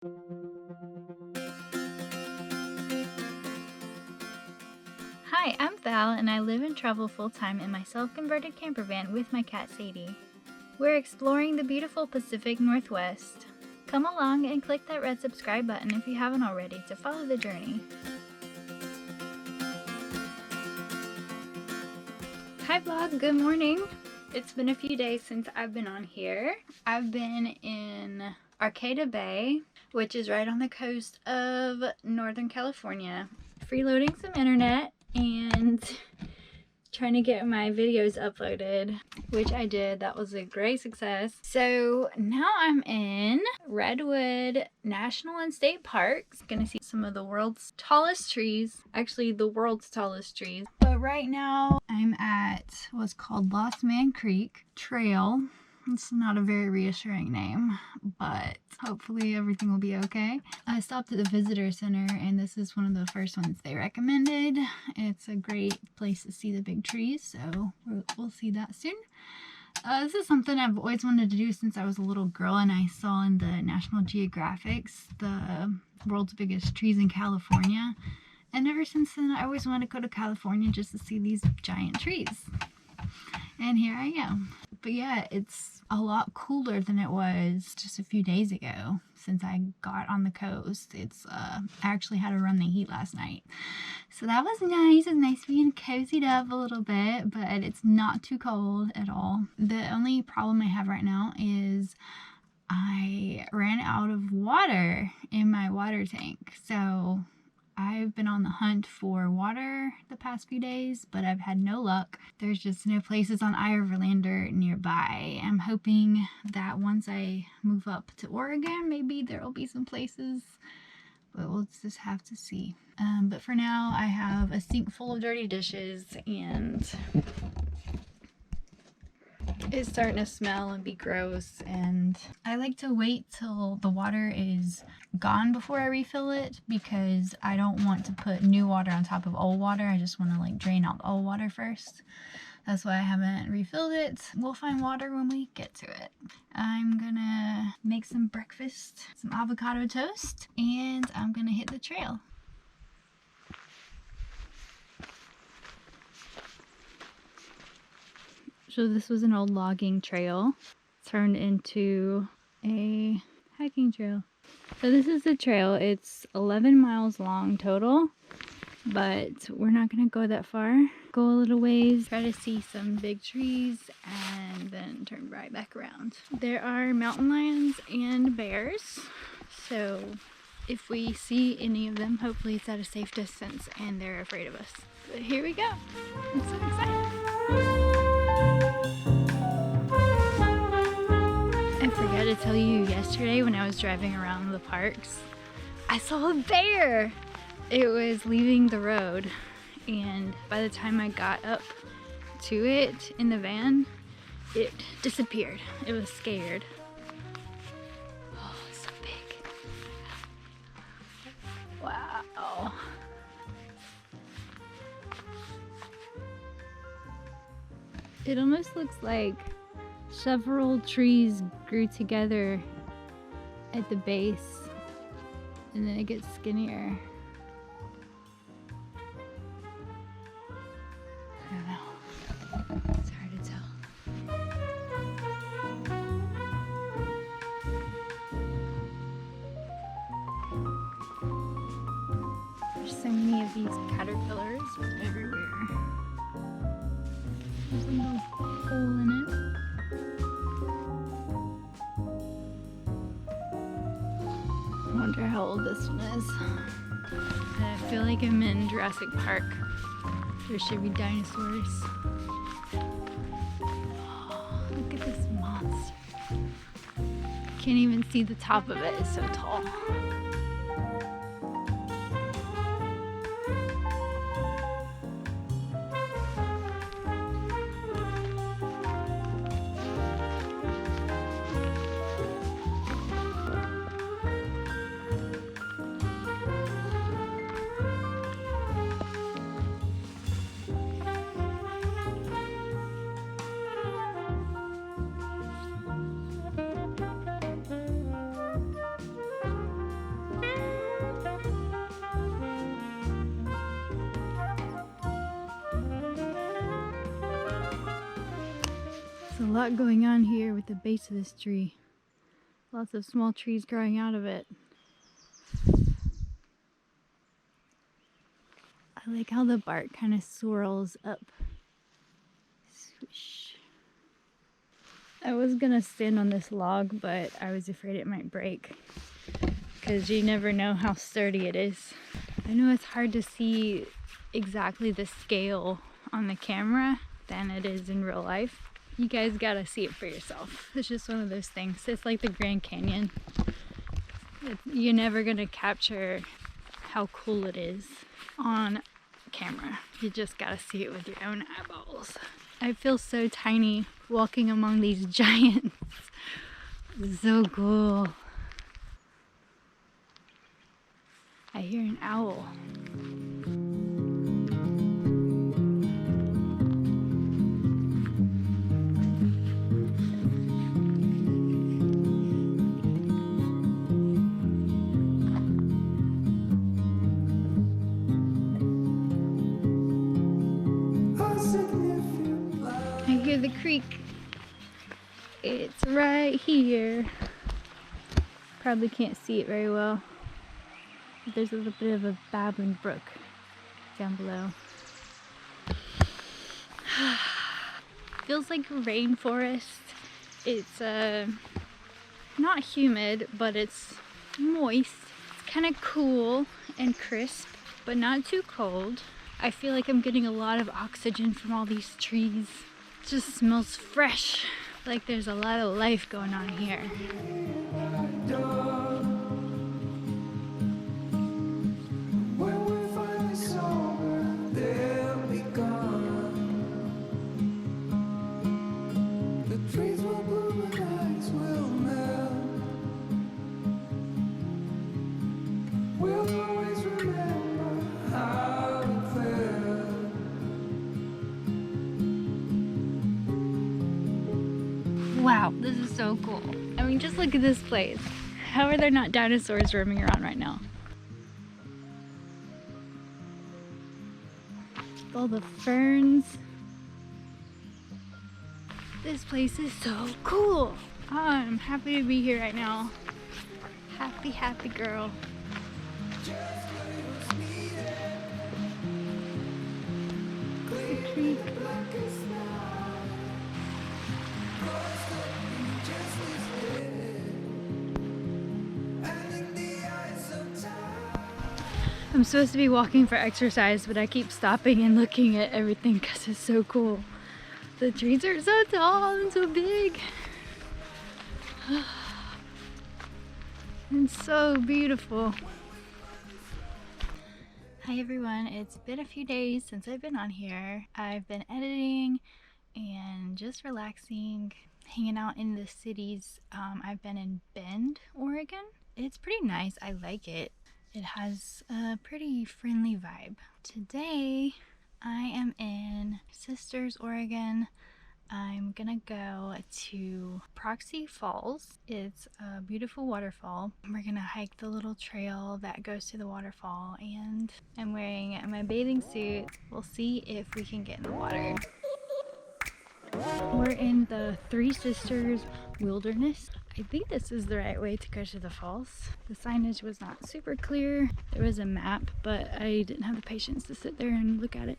Hi, I'm Val and I live and travel full-time in my self-converted camper van with my cat Sadie. We're exploring the beautiful Pacific Northwest. Come along and click that red subscribe button if you haven't already to follow the journey. Hi vlog, good morning. It's been a few days since I've been on here. I've been in Arcata Bay, which is right on the coast of Northern California, freeloading some internet and trying to get my videos uploaded, which I did. That was a great success. So now I'm in Redwood National and State Parks. Gonna see some of the world's tallest trees, actually the world's tallest trees. But right now I'm at what's called Lost Man Creek Trail. It's not a very reassuring name, but hopefully everything will be okay. I stopped at the visitor center and this is one of the first ones they recommended. It's a great place to see the big trees, so we'll see that soon. This is something I've always wanted to do since I was a little girl, and I saw in the National Geographics the world's biggest trees in California. And ever since then I always wanted to go to California just to see these giant trees. And here I am. But yeah, it's a lot cooler than it was just a few days ago since I got on the coast. I actually had to run the heat last night. So that was nice. It's nice being cozied up a little bit, but it's not too cold at all. The only problem I have right now is I ran out of water in my water tank. So I've been on the hunt for water the past few days, but I've had no luck. There's just no places on Overlander nearby. I'm hoping that once I move up to Oregon, maybe there will be some places, but we'll just have to see. But for now, I have a sink full of dirty dishes and it's starting to smell and be gross, and I like to wait till the water is gone before I refill it because I don't want to put new water on top of old water. I just want to like drain out the old water first. That's why I haven't refilled it. We'll find water when we get to it. I'm gonna make some breakfast, some avocado toast, and I'm gonna hit the trail. So this was an old logging trail turned into a hiking trail. So this is the trail. It's 11 miles long total, but we're not going to go that far. Go a little ways, try to see some big trees, and then turn right back around. There are mountain lions and bears, so if we see any of them, hopefully it's at a safe distance and they're afraid of us. But here we go. I'm so excited. I forgot to tell you, yesterday when I was driving around the parks, I saw a bear. It was leaving the road, and by the time I got up to it in the van, it disappeared. It was scared. Oh, it's so big. Wow. It almost looks like several trees grew together at the base and then it gets skinnier. I don't know. It's hard to tell. There's so many of these caterpillars everywhere. There's a little hole in it. I wonder how old this one is. I feel like I'm in Jurassic Park. There should be dinosaurs. Oh, look at this monster. Can't even see the top of it, it's so tall. There's a lot going on here with the base of this tree. Lots of small trees growing out of it. I like how the bark kind of swirls up. Swish. I was gonna stand on this log, but I was afraid it might break because you never know how sturdy it is. I know it's hard to see exactly the scale on the camera than it is in real life. You guys gotta see it for yourself. It's just one of those things. It's like the Grand Canyon. You're never gonna capture how cool it is on camera. You just gotta see it with your own eyeballs. I feel so tiny walking among these giants. It's so cool. I hear an owl. I hear the creek. It's right here. Probably can't see it very well. But there's a little bit of a babbling brook down below. Feels like a rainforest. It's not humid, but it's moist. It's kind of cool and crisp, but not too cold. I feel like I'm getting a lot of oxygen from all these trees. It just smells fresh, like there's a lot of life going on here. Wow, this is so cool. I mean, just look at this place. How are there not dinosaurs roaming around right now? All the ferns. This place is so cool. I'm happy to be here right now. Happy, happy girl. The creek. I'm supposed to be walking for exercise, but I keep stopping and looking at everything because it's so cool. The trees are so tall and so big. And so beautiful. Hi everyone, it's been a few days since I've been on here. I've been editing and just relaxing, hanging out in the cities. I've been in Bend, Oregon. It's pretty nice, I like it. It has a pretty friendly vibe. Today, I am in Sisters, Oregon. I'm gonna go to Proxy Falls. It's a beautiful waterfall. We're gonna hike the little trail that goes to the waterfall, and I'm wearing my bathing suit. We'll see if we can get in the water. We're in the Three Sisters Wilderness. I think this is the right way to go to the falls. The signage was not super clear. There was a map, but I didn't have the patience to sit there and look at it.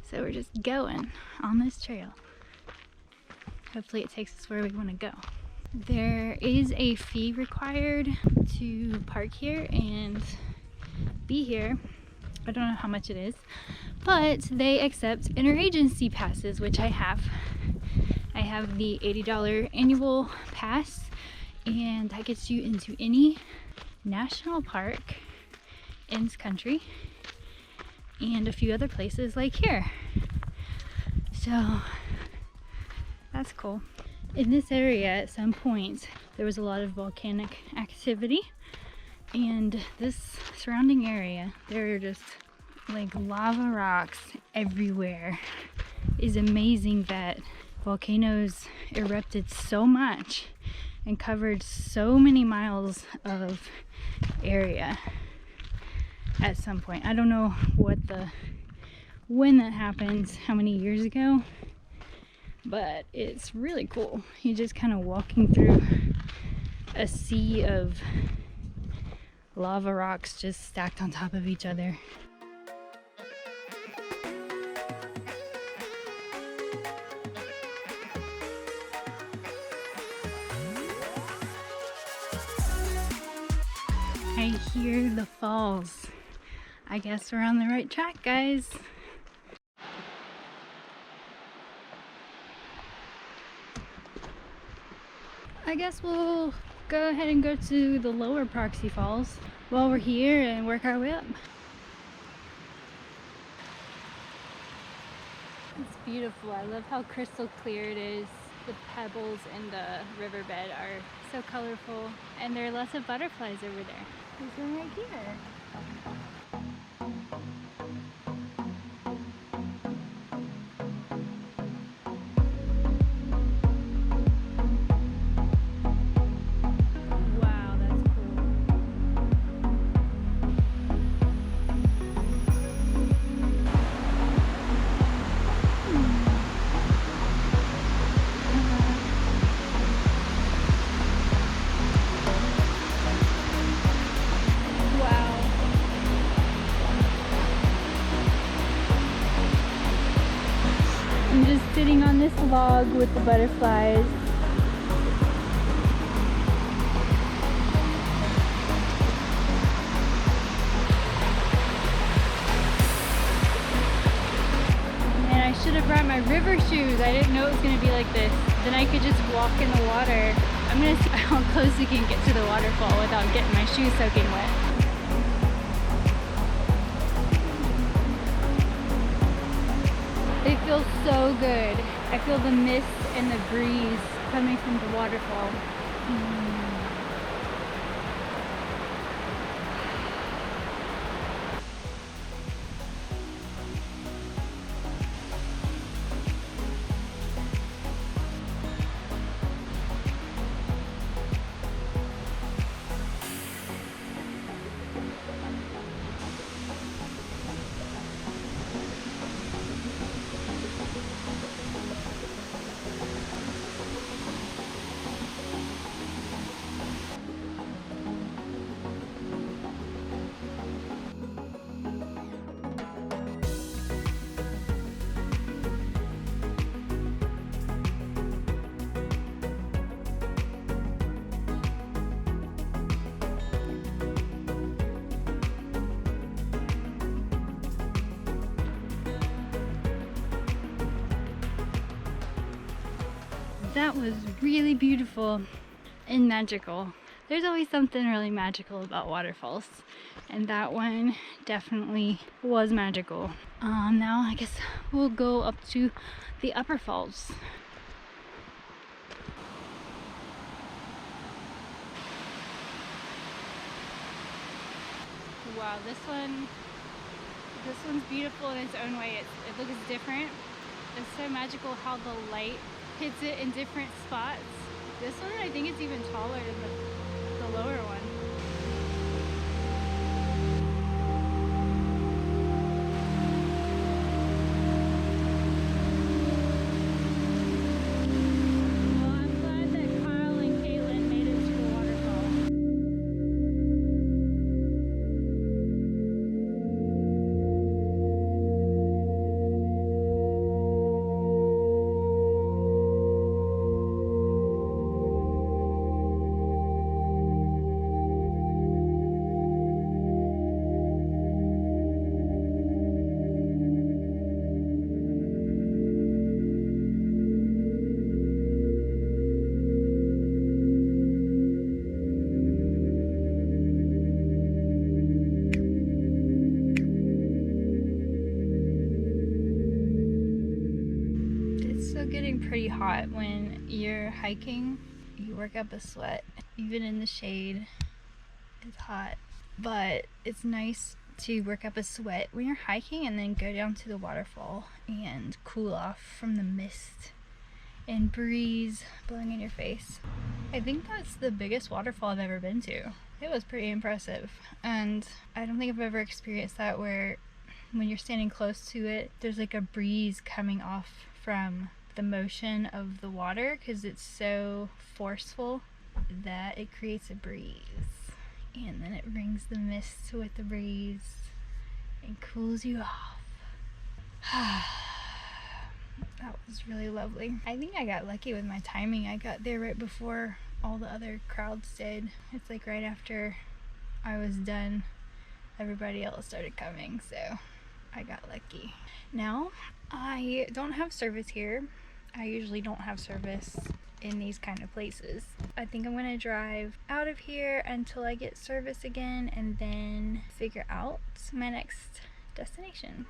So we're just going on this trail. Hopefully it takes us where we want to go. There is a fee required to park here and be here. I don't know how much it is, but they accept interagency passes, which I have. I have the $80 annual pass, and that gets you into any national park in this country and a few other places like here. So that's cool. In this area at some point there was a lot of volcanic activity, and this surrounding area, there are just like lava rocks everywhere. It's amazing that volcanoes erupted so much and covered so many miles of area at some point. I don't know when that happened, how many years ago, but it's really cool. You're just kind of walking through a sea of lava rocks just stacked on top of each other. I hear the falls. I guess we're on the right track, guys. I guess we'll go ahead and go to the lower Proxy Falls while we're here and work our way up. It's beautiful. I love how crystal clear it is. The pebbles in the riverbed are so colorful, and there are lots of butterflies over there. There's one right here. I'm just sitting on this log with the butterflies. And I should have brought my river shoes. I didn't know it was going to be like this. Then I could just walk in the water. I'm going to see how close we can get to the waterfall without getting my shoes soaking wet. It feels so good. I feel the mist and the breeze coming from the waterfall. That was really beautiful and magical. There's always something really magical about waterfalls, and that one definitely was magical. Now I guess we'll go up to the upper falls. Wow, this one's beautiful in its own way. It looks different. It's so magical how the light hits it in different spots. This one, I think it's even taller than the lower one. Well, I'm glad that Carl and Caitlin made it to the waterfall. Getting pretty hot when you're hiking. You work up a sweat. Even in the shade, it's hot. But it's nice to work up a sweat when you're hiking and then go down to the waterfall and cool off from the mist and breeze blowing in your face. I think that's the biggest waterfall I've ever been to. It was pretty impressive, and I don't think I've ever experienced that where when you're standing close to it, there's like a breeze coming off from the motion of the water because it's so forceful that it creates a breeze, and then it brings the mist with the breeze and cools you off. That was really lovely. I think I got lucky with my timing. I got there right before all the other crowds did. It's like right after I was done, everybody else started coming, so I got lucky. Now, I don't have service here. I usually don't have service in these kind of places. I think I'm gonna drive out of here until I get service again and then figure out my next destination.